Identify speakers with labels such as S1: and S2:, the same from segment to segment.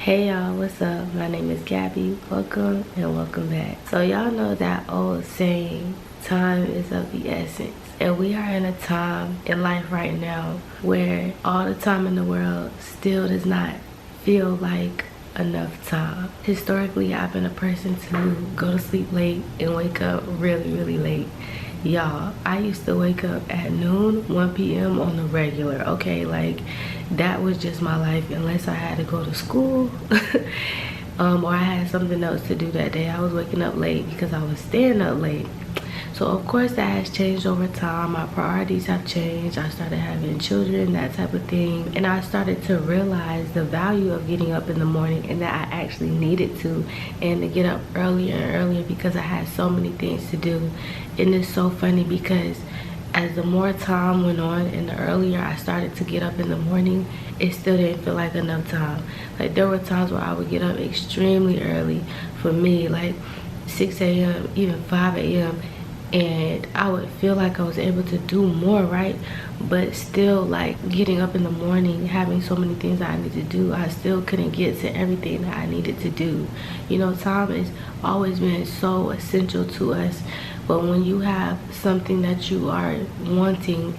S1: Hey y'all, what's up? My name is Gabby. Welcome and welcome back. So y'all know that old saying, time is of the essence. And we are in a time in life right now where all the time in the world still does not feel like enough time. Historically, I've been a person to go to sleep late and wake up really late. Y'all, I used to wake up at noon, 1 p.m. on the regular, okay? Like, that was just my life unless I had to go to school or I had something else to do that day. I was waking up late because I was staying up late. So of course that has changed over time. My priorities have changed. I started having children, that type of thing. And I started to realize the value of getting up in the morning and that I actually needed to. And to get up earlier and earlier because I had so many things to do. And it's so funny because as the more time went on and the earlier I started to get up in the morning, it still didn't feel like enough time. Like there were times where I would get up extremely early for me, like 6 a.m., even 5 a.m. and I would feel like I was able to do more, right? But still, like, getting up in the morning, having so many things that I need to do, I still couldn't get to everything that I needed to do. You know, time has always been so essential to us, but when you have something that you are wanting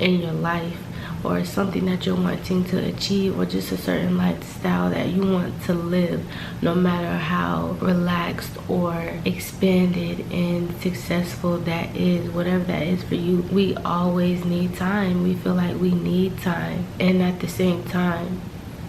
S1: in your life, or something that you're wanting to achieve, or just a certain lifestyle that you want to live, no matter how relaxed or expanded and successful that is, whatever that is for you, we always need time. We feel like we need time, and at the same time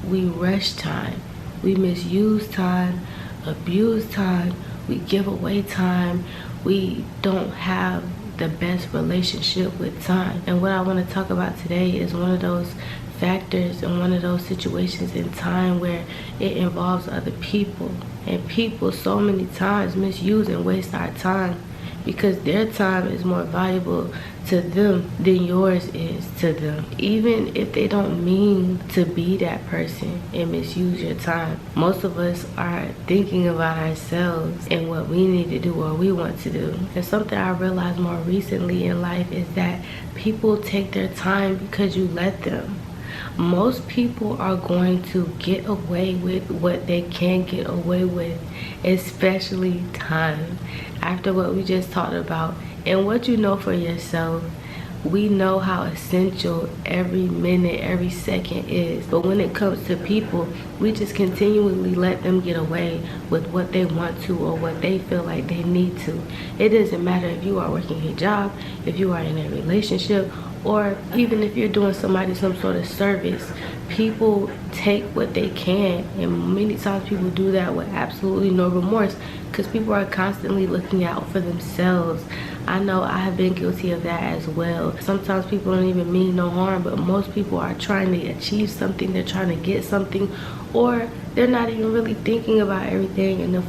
S1: we rush time, we misuse time, abuse time, we give away time, we don't have the best relationship with time. And what I want to talk about today is one of those factors and one of those situations in time where it involves other people, and people so many times misuse and waste our time because their time is more valuable to them than yours is to them, even if they don't mean to be that person and misuse your time. Most of us are thinking about ourselves and what we need to do or we want to do. And something I realized more recently in life is that people take their time because you let them. Most people are going to get away with what they can get away with, especially time. After what we just talked about and what you know for yourself, we know how essential every minute, every second is. But when it comes to people, we just continually let them get away with what they want to or what they feel like they need to. It doesn't matter if you are working your job, if you are in a relationship, or even if you're doing somebody some sort of service. People take what they can, and many times people do that with absolutely no remorse because people are constantly looking out for themselves. I know I have been guilty of that as well. Sometimes people don't even mean no harm, but most people are trying to achieve something, they're trying to get something, or they're not even really thinking about everything in a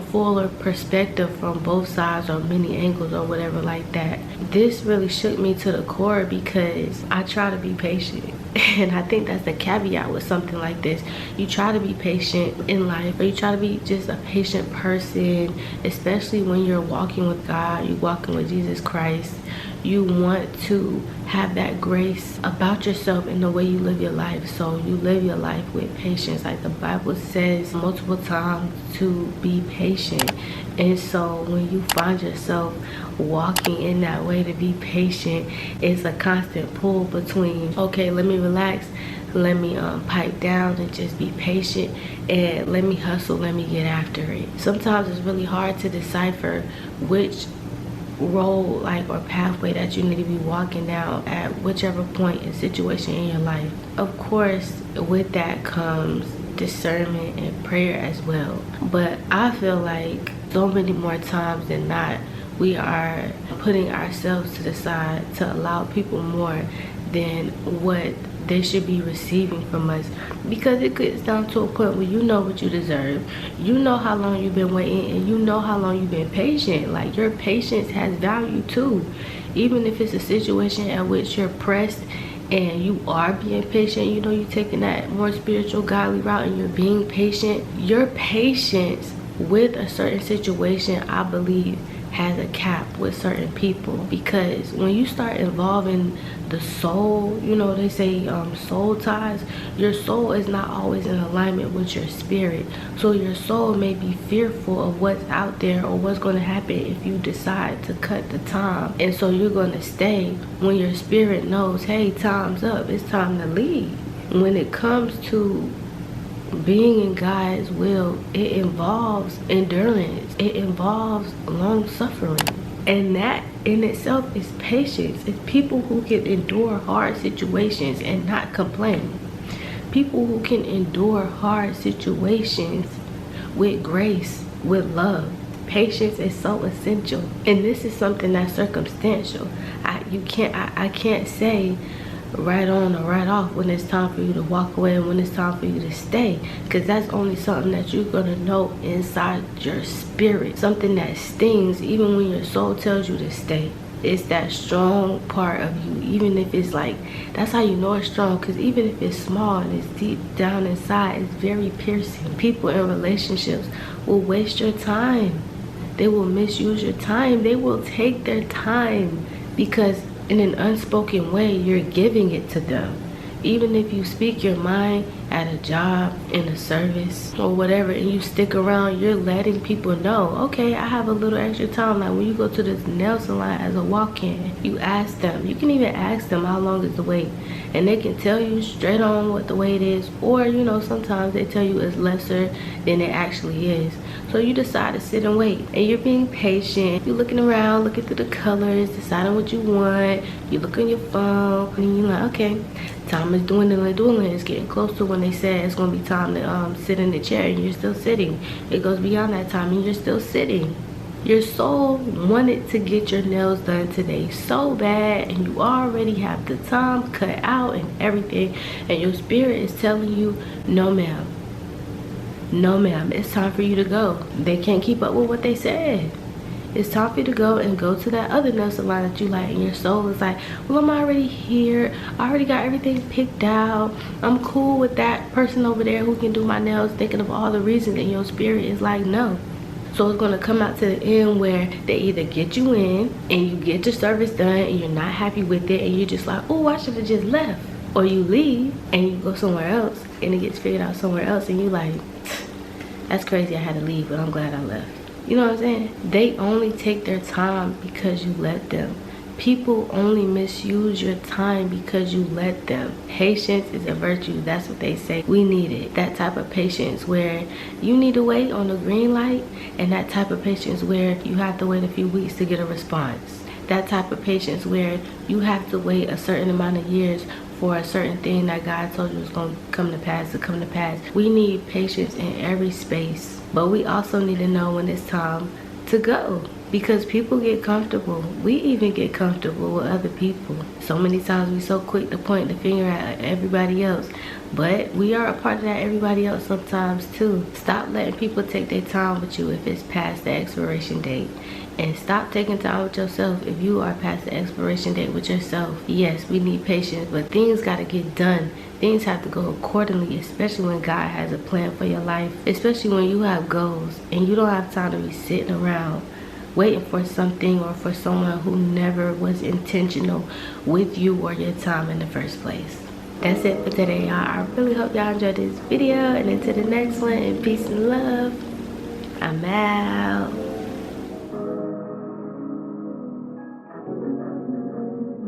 S1: fuller perspective from both sides or many angles or whatever like that. This really shook me to the core because I try to be patient. And I think that's the caveat with something like this. You try to be patient in life, or you try to be just a patient person, especially when you're walking with God, you're walking with Jesus Christ. You want to have that grace about yourself in the way you live your life. So you live your life with patience. Like the Bible says multiple times to be patient. And so when you find yourself walking in that way to be patient, it's a constant pull between, okay, let me relax, let me pipe down and just be patient, and let me hustle, let me get after it. Sometimes it's really hard to decipher which role or pathway that you need to be walking down at whichever point and situation in your life. Of course, with that comes discernment and prayer as well. But I feel like so many more times than not, we are putting ourselves to the side to allow people more than what they should be receiving from us, because it gets down to a point where you know what you deserve, you know how long you've been waiting, and you know how long you've been patient. Like, your patience has value too, even if it's a situation at which you're pressed and you are being patient. You know, you're taking that more spiritual godly route and you're being patient. Your patience with a certain situation, I believe, has a cap with certain people, because when you start involving the soul, you know, they say soul ties, your soul is not always in alignment with your spirit. So your soul may be fearful of what's out there or what's going to happen if you decide to cut the time, and so you're going to stay when your spirit knows, hey, time's up, it's time to leave. When it comes to being in God's will, it involves endurance, it involves long suffering, and that in itself is patience. It's people who can endure hard situations and not complain, people who can endure hard situations with grace, with love. Patience is so essential, and this is something that's circumstantial. I can't say right on or right off when it's time for you to walk away and when it's time for you to stay, because that's only something that you're gonna know inside your spirit, something that stings even when your soul tells you to stay. It's that strong part of you, even if it's like, that's how you know it's strong, because even if it's small and it's deep down inside, it's very piercing. People in relationships will waste your time, they will misuse your time, they will take their time, because in an unspoken way, you're giving it to them. Even if you speak your mind at a job, in a service, or whatever, and you stick around, you're letting people know, okay, I have a little extra time. Like when you go to this nail salon as a walk-in, you ask them, you can even ask them how long is the wait, and they can tell you straight on what the wait is, or you know, sometimes they tell you it's lesser than it actually is. So you decide to sit and wait, and you're being patient, you're looking around, looking through the colors, deciding what you want, you look on your phone, and you're like, okay, time is dwindling, it's getting close to when they say it's going to be time to sit in the chair, and you're still sitting. It goes beyond that time and you're still sitting. Your soul wanted to get your nails done today so bad, and you already have the time cut out and everything, and your spirit is telling you, no ma'am, no ma'am, it's time for you to go. They can't keep up with what they said. It's time for you to go and go to that other nail salon that you like, and your soul is like, well, I'm already here, I already got everything picked out, I'm cool with that person over there who can do my nails, thinking of all the reasons, and your spirit is like, no. So it's going to come out to the end where they either get you in and you get your service done and you're not happy with it, and you're just like, oh, I should have just left, or you leave and you go somewhere else and it gets figured out somewhere else, and you like, that's crazy, I had to leave, but I'm glad I left. You know what I'm saying? They only take their time because you let them. People only misuse your time because you let them. Patience is a virtue, that's what they say. We need it. That type of patience where you need to wait on the green light, and that type of patience where you have to wait a few weeks to get a response. That type of patience where you have to wait a certain amount of years for a certain thing that God told you was going to come to pass. We need patience in every space, but we also need to know when it's time to go, because people get comfortable. We even get comfortable with other people. So many times we so quick to point the finger at everybody else, but we are a part of that everybody else sometimes too. Stop letting people take their time with you if it's past the expiration date. And stop taking time with yourself if you are past the expiration date with yourself. Yes, we need patience, but things got to get done. Things have to go accordingly, especially when God has a plan for your life. Especially when you have goals and you don't have time to be sitting around waiting for something or for someone who never was intentional with you or your time in the first place. That's it for today, y'all. I really hope y'all enjoyed this video, and until the next one, and peace and love. I'm out.